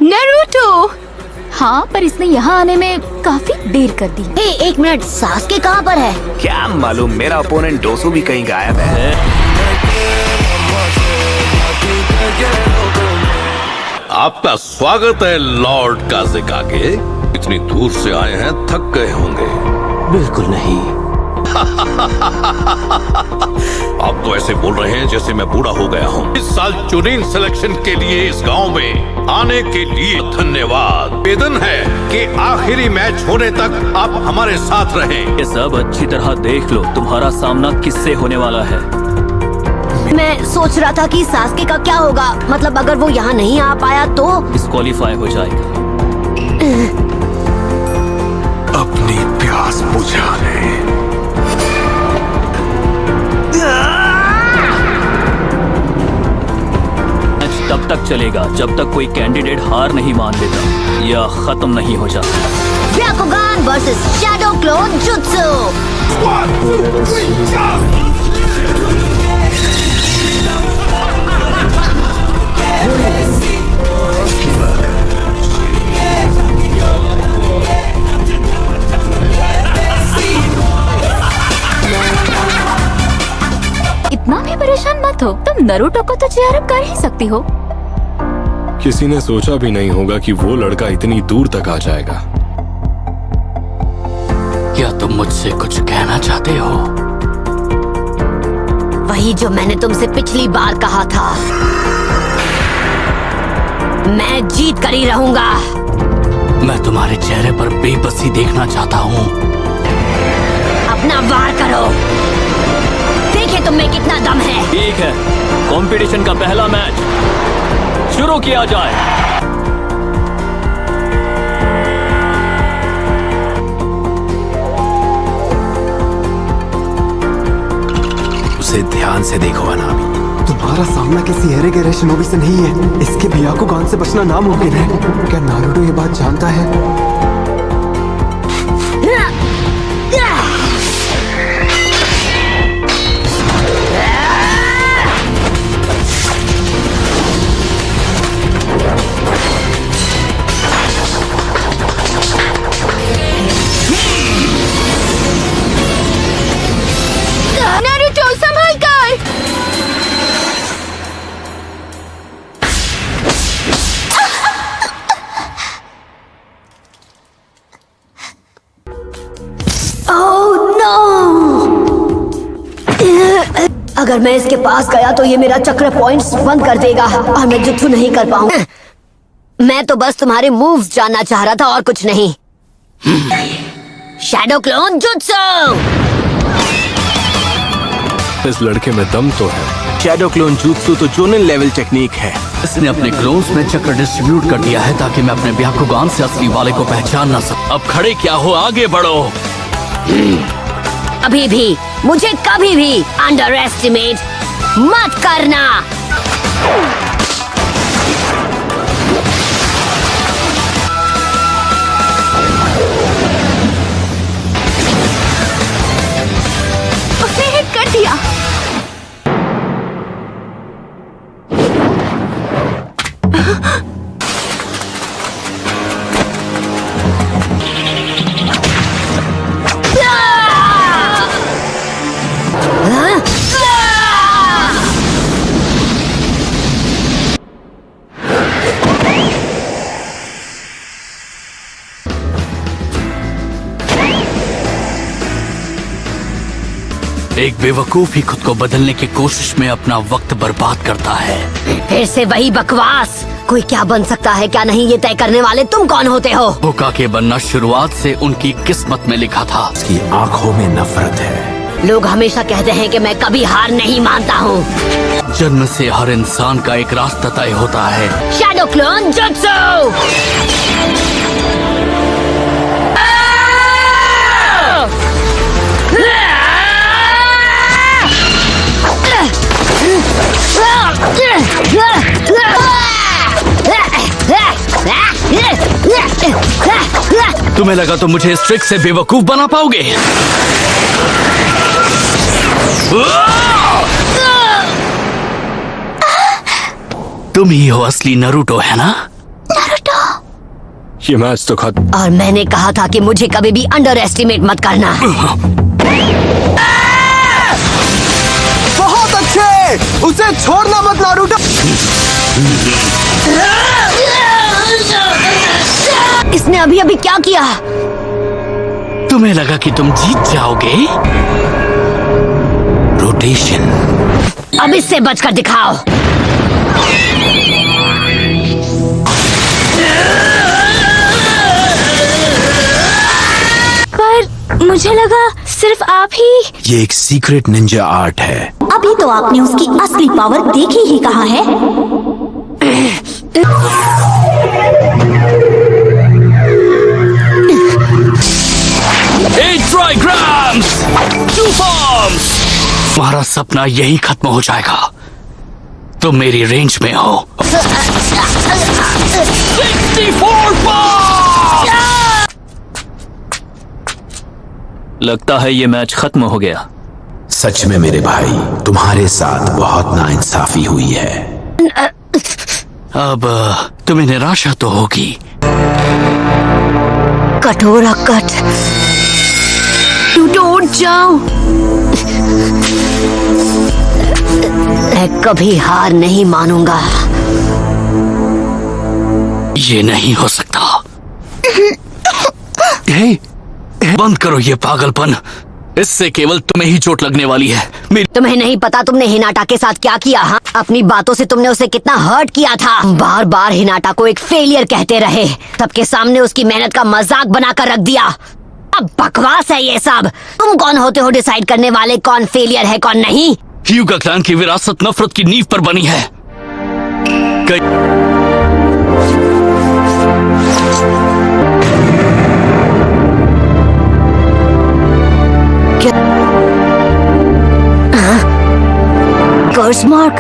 Naruto. हाँ, पर इसने यहाँ आने में काफी देर कर दी। एक मिनट, सास्के कहाँ पर है? क्या मालूम, मेरा ओपोनेंट डोसू भी कहीं गायब है। आपका स्वागत है लॉर्ड काज़ेकागे। इतनी दूर से आए हैं, थक गए होंगे। बिल्कुल नहीं। आप तो ऐसे बोल रहे हैं जैसे मैं बूढ़ा हो गया हूँ। इस साल चुनिन सिलेक्शन के लिए इस गांव में आने के लिए धन्यवाद। वेदन है कि आखिरी मैच होने तक आप हमारे साथ रहें। ये सब अच्छी तरह देख लो, तुम्हारा सामना किससे होने वाला है। मैं सोच रहा था कि सास्के का क्या होगा, मतलब अगर वो यहाँ नहीं आ पाया तो डिस्क्वालीफाई हो जाएगा। अपनी प्यास बुझा ले। मैच तब तक चलेगा जब तक कोई कैंडिडेट हार नहीं मान लेता या खत्म नहीं हो जाता। ब्याकुगान वर्सेस शैडो क्लोन जुत्सु। इतना भी परेशान मत हो, तुम नारुतो को तो चेयर अप कर ही सकती हो। किसी ने सोचा भी नहीं होगा कि वो लड़का इतनी दूर तक आ जाएगा। क्या तुम मुझसे कुछ कहना चाहते हो? वही जो मैंने तुमसे पिछली बार कहा था। मैं जीत कर ही रहूंगा। मैं तुम्हारे चेहरे पर बेबसी देखना चाहता हूँ। अपना वार करो, देखिए तुम में कितना दम है। ठीक है, कंपटीशन का पहला मैच शुरू किया जाए। उसे ध्यान से देखो अनामी। तुम्हारा सामना किसी एरेगे शिनोबी से नहीं है। इसके ब्याकुगान से बचना नामुमकिन है। क्या नारुतो ये बात जानता है? नारुतो संभल कर। अगर मैं इसके पास गया तो ये मेरा चक्र पॉइंट्स बंद कर देगा और मैं जुत्सु नहीं कर पाऊंगा। मैं तो बस तुम्हारे मूव्स जानना चाह रहा था और कुछ नहीं। Shadow clone jutsu. इस लड़के में दम तो है। शैडो क्लोन jutsu तो जोनिन लेवल टेक्निक है। इसने अपने क्लोन्स में चक्र डिस्ट्रीब्यूट कर दिया है ताकि मैं अपने ब्याकुगान से असली वाले को पहचान ना सकूं। अब खड़े क्या हो, आगे बढ़ो। अभी भी मुझे कभी भी अंडर एस्टिमेट मत करना। उसे हिट कर दिया। एक बेवकूफ ही खुद को बदलने की कोशिश में अपना वक्त बर्बाद करता है। फिर से वही बकवास। कोई क्या बन सकता है क्या नहीं, ये तय करने वाले तुम कौन होते हो? होकागे बनना शुरुआत से उनकी किस्मत में लिखा था। उसकी आंखों में नफरत है। लोग हमेशा कहते हैं कि मैं कभी हार नहीं मानता हूँ। जन्म से हर इंसान का एक रास्ता तय होता है। Shadow clone jutsu. तुम्हें लगा तो मुझे इस ट्रिक से बेवकूफ बना पाओगे? तुम ही हो असली नारुतो, है ना? नारुतो। ये मैच तो खत्म। और मैंने कहा था कि मुझे कभी भी अंडर एस्टिमेट मत करना। बहुत अच्छे, उसे छोड़ना मत नारुतो। इसने अभी अभी क्या किया? तुम्हें लगा कि तुम जीत जाओगे? रोटेशन। अब इससे बचकर दिखाओ। पर मुझे लगा सिर्फ आप ही। ये एक सीक्रेट निंजा आर्ट है। अभी तो आपने उसकी असली पावर देखी ही कहाँ है। ट्राइग्राम्स, टू फॉर्म्स। तुम्हारा सपना यही खत्म हो जाएगा। तुम मेरी रेंज में हो। 64 पास! लगता है ये मैच खत्म हो गया। सच में मेरे भाई, तुम्हारे साथ बहुत नाइंसाफी हुई है। अब तुम्हें निराशा तो होगी। कठोरा कट, टूटो उठ जाओ। मैं कभी हार नहीं मानूंगा। ये नहीं हो सकता। बंद करो ये पागलपन। इससे केवल तुम्हें ही चोट लगने वाली है। तुम्हें नहीं पता तुमने हिनाटा के साथ क्या किया? हाँ, अपनी बातों से तुमने उसे कितना हर्ट किया था। बार बार हिनाटा को एक फेलियर कहते रहे। सबके सामने उसकी मेहनत का मजाक बनाकर रख दिया। अब बकवास है ये सब। तुम कौन होते हो डिसाइड करने वाले कौन फेलियर है कौन नहीं? ह्यूगा क्लैन की विरासत नफरत की नींव पर बनी है। कर्स मार्क।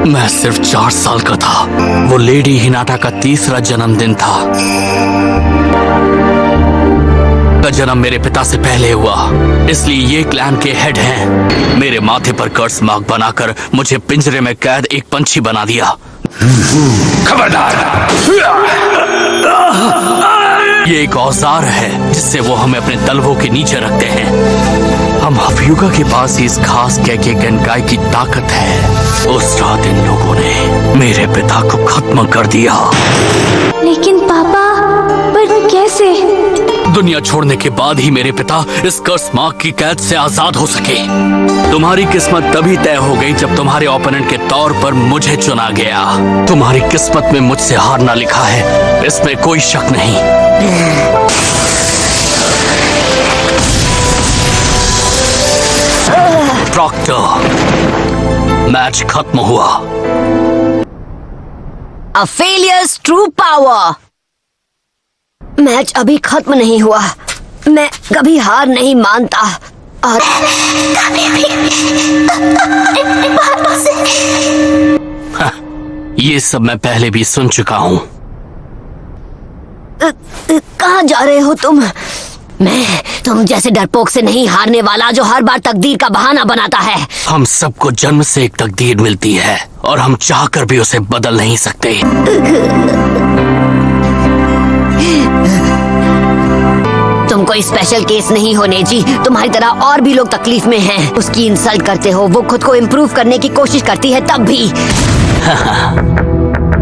मैं सिर्फ 4 साल का था। वो लेडी हिनाटा का 3रा जन्मदिन था। का जन्म मेरे पिता से पहले हुआ, इसलिए ये क्लैन के हेड हैं। मेरे माथे पर कर्स मार्क बनाकर मुझे पिंजरे में कैद एक पंछी बना दिया। खबरदार! ये एक औजार है जिससे वो हमें अपने तलवों के नीचे रखते हैं। हम हफ्यूगा के पास ही इस खास कैके गनकाई की ताकत है। उस रात इन लोगों ने मेरे पिता को खत्म कर दिया। लेकिन पापा, पर कैसे? दुनिया छोड़ने के बाद ही मेरे पिता इस कर्स मार्क की कैद से आजाद हो सके। तुम्हारी किस्मत तभी तय हो गई जब तुम्हारे ओपोनेंट के तौर पर मुझे चुना गया। तुम्हारी किस्मत में मुझसे हारना लिखा है, इसमें कोई शक नहीं। प्रॉक्टर, मैच खत्म हुआ। A failures true power। Match अभी खत्म नहीं हुआ। मैं कभी हार नहीं मानता और ये सब मैं पहले भी सुन चुका हूँ। कहाँ जा रहे हो तुम? मैं तुम जैसे डरपोक से नहीं हारने वाला जो हर बार तकदीर का बहाना बनाता है। हम सबको जन्म से एक तकदीर मिलती है और हम चाहकर भी उसे बदल नहीं सकते। तुम कोई स्पेशल केस नहीं हो नेजी। तुम्हारी तरह और भी लोग तकलीफ में हैं। उसकी इंसल्ट करते हो, वो खुद को इम्प्रूव करने की कोशिश करती है तब भी।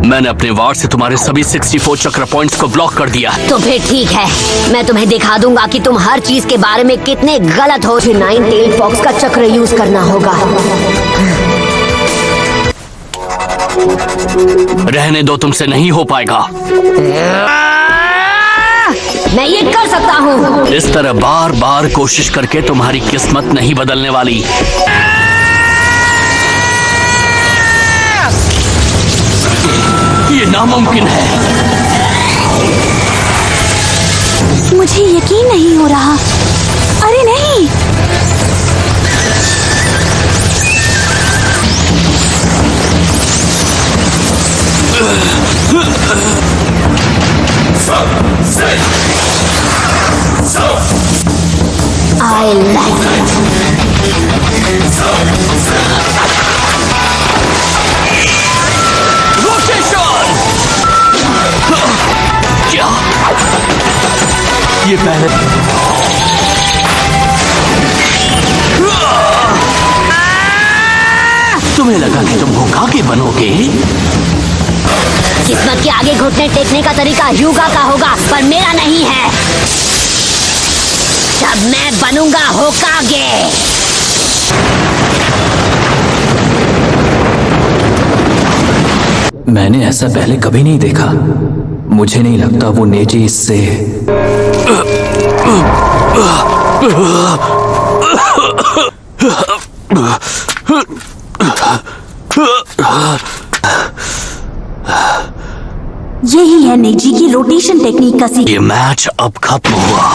मैंने अपने वार से तुम्हारे सभी 64 चक्र पॉइंट्स को ब्लॉक कर दिया। तो फिर ठीक है, मैं तुम्हें दिखा दूंगा कि तुम हर चीज के बारे में कितने गलत हो। 9 टेल फॉक्स का चक्र यूज करना होगा। रहने दो, तुमसे नहीं हो पाएगा। मैं ये कर सकता हूँ। इस तरह बार बार कोशिश करके तुम्हारी किस्मत नहीं बदलने वाली। ये नामुमकिन है। मुझे यकीन नहीं हो रहा। अरे नहीं, I like it. रोटेशन! ये पहले तुम्हें लगा कि तुम होकागे बनोगे? किस्मत के आगे घुटने टेकने का तरीका ह्यूगा का होगा, पर मेरा नहीं है। जब मैं बनूंगा होकागे। मैंने ऐसा पहले कभी नहीं देखा। मुझे नहीं लगता वो नेजी इससे यही है नेजी की रोटेशन टेक्निक का सीक्रेट। ये मैच अब खत्म हुआ।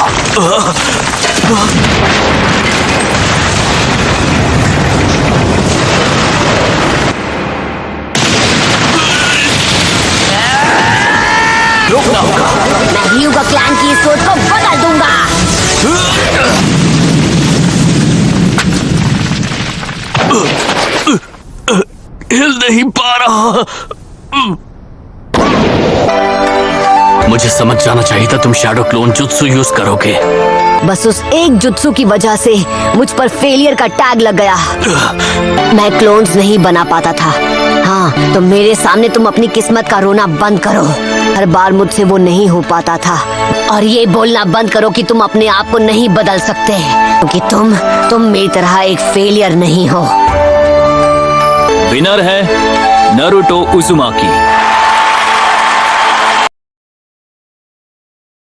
रोकना होगा। मैं ह्यूगा क्लैन की सोच को बदल दूंगा। हिल नहीं पा रहा। मुझे समझ जाना चाहिए था तुम शैडो क्लोन जुत्सु यूज करोगे। बस उस एक जुत्सु की वजह से मुझ पर फेलियर का टैग लग गया। मैं क्लोन्स नहीं बना पाता था। हाँ, तो मेरे सामने तुम अपनी किस्मत का रोना बंद करो। हर बार मुझसे वो नहीं हो पाता था। और ये बोलना बंद करो कि तुम अपने आप को नहीं बदल सकते, क्योंकि तुम मेरी तरह एक फेलियर नहीं हो। विनर है नारुतो उजुमाकी।